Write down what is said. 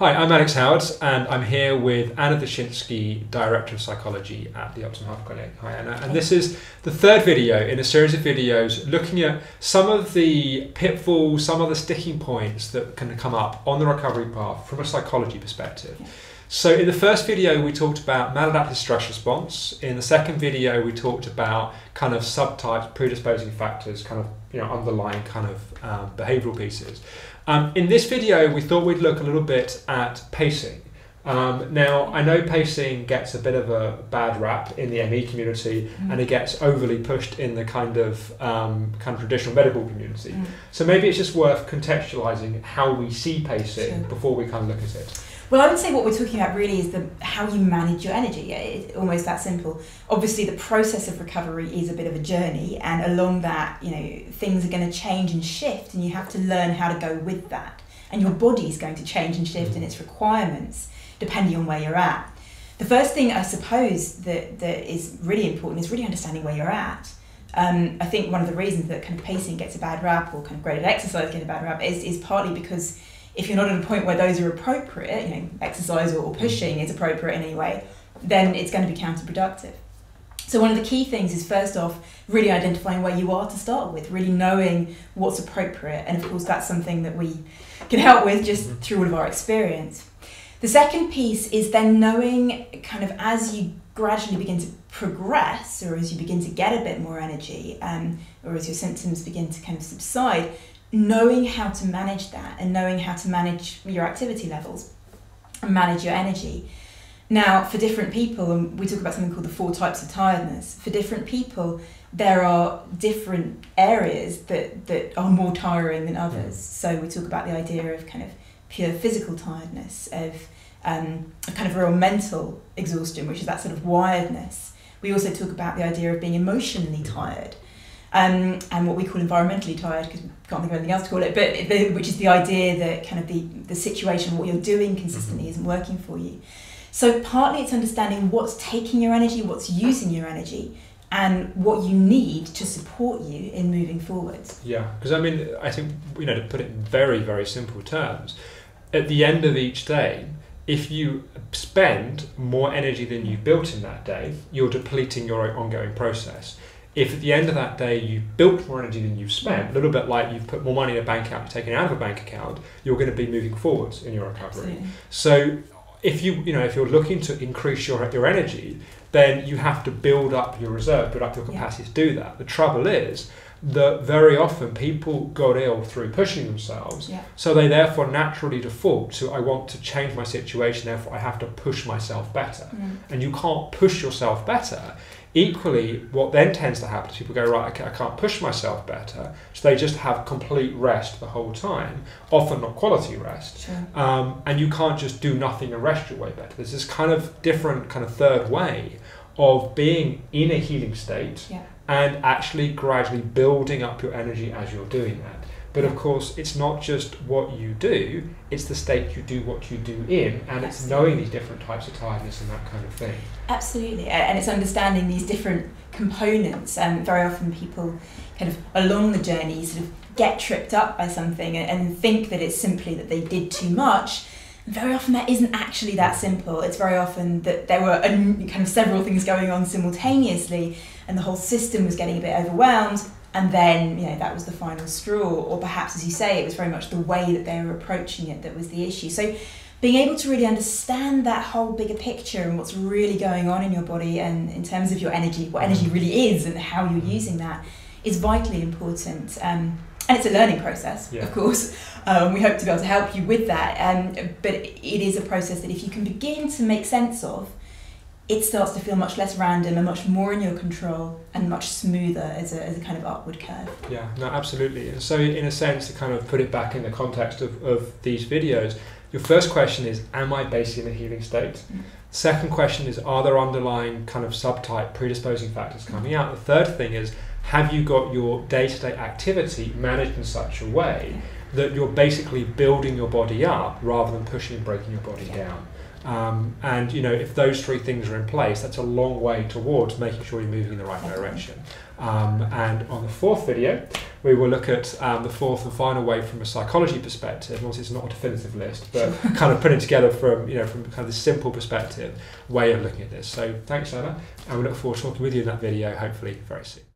Hi, I'm Alex Howard, and I'm here with Anna Duschinsky, Director of Psychology at the Optimum Health Clinic. Hi, Anna. And this is the third video in a series of videos looking at some of the pitfalls, some of the sticking points that can come up on the recovery path from a psychology perspective. So in the first video, we talked about maladaptive stress response. In the second video, we talked about kind of subtypes, predisposing factors, kind of underlying kind of behavioural pieces. In this video, we thought we'd look a little bit at pacing. Now, I know pacing gets a bit of a bad rap in the ME community, and it gets overly pushed in the kind of traditional medical community. So maybe it's just worth contextualising how we see pacing before we kind of look at it. Well, I would say what we're talking about really is how you manage your energy. It's almost that simple. Obviously, the process of recovery is a bit of a journey, and along that, things are going to change and shift, and you have to learn how to go with that. And your body is going to change and shift in its requirements depending on where you're at. The first thing I suppose that is really important is really understanding where you're at. I think one of the reasons that kind of pacing gets a bad rap, or kind of graded exercise gets a bad rap, is partly because if you're not at a point where those are appropriate, exercise or pushing is appropriate in any way, then it's going to be counterproductive. So one of the key things is, first off, really identifying where you are to start with, really knowing what's appropriate. And of course, that's something that we can help with just through all of our experience. The second piece is then knowing, kind of as you gradually begin to progress, or as you begin to get a bit more energy, or as your symptoms begin to kind of subside, knowing how to manage that and knowing how to manage your activity levels and manage your energy. Now, for different people, and we talk about something called the 4 types of tiredness, for different people, there are different areas that are more tiring than others. So we talk about the idea of kind of pure physical tiredness, of a kind of real mental exhaustion, which is that sort of wiredness. We also talk about the idea of being emotionally tired. And what we call environmentally tired, because we can't think of anything else to call it, but which is the idea that kind of the situation, what you're doing consistently isn't working for you. So partly it's understanding what's taking your energy, what's using your energy, and what you need to support you in moving forwards. Yeah, because I think, to put it in very, very simple terms, at the end of each day, if you spend more energy than you've built in that day, you're depleting your ongoing process. If at the end of that day you built more energy than you've spent, a little bit like you've put more money in a bank account, you've taken it out of a bank account, you're going to be moving forwards in your recovery. Absolutely. So if you're looking to increase your energy, then you have to build up your reserve, build up your capacity to do that. The trouble is that very often people got ill through pushing themselves, so they therefore naturally default to, I want to change my situation, therefore I have to push myself better. And you can't push yourself better. Equally, what then tends to happen is people go, right, okay, I can't push myself better, so they just have complete rest the whole time, often not quality rest, and you can't just do nothing and rest your way better. There's this kind of different kind of third way of being in a healing state and actually gradually building up your energy as you're doing that. But of course, it's not just what you do, it's the state you do what you do in, and it's knowing these different types of tiredness and that kind of thing. Absolutely, and it's understanding these different components. Very often people kind of along the journey sort of get tripped up by something and think that it's simply that they did too much. And very often that isn't actually that simple. It's very often that there were kind of several things going on simultaneously, and the whole system was getting a bit overwhelmed. And then, that was the final straw. Or perhaps, as you say, it was very much the way that they were approaching it that was the issue. So being able to really understand that whole bigger picture and what's really going on in your body, and in terms of your energy, what energy really is and how you're using that, is vitally important. And it's a learning process, of course. We hope to be able to help you with that. But it is a process that if you can begin to make sense of, it starts to feel much less random and much more in your control and much smoother as a kind of upward curve. Yeah, no, absolutely. And so in a sense, to kind of put it back in the context of these videos, your first question is, am I basically in a healing state? Second question is, are there underlying kind of subtype predisposing factors coming out? The third thing is, have you got your day-to-day activity managed in such a way that you're basically building your body up rather than pushing and breaking your body down? And if those 3 things are in place, that's a long way towards making sure you're moving in the right direction. And on the 4th video, we will look at the fourth and final way from a psychology perspective. And obviously, it's not a definitive list, but kind of putting together from kind of the simple perspective way of looking at this. So thanks, Anna, and we look forward to talking with you in that video, hopefully very soon.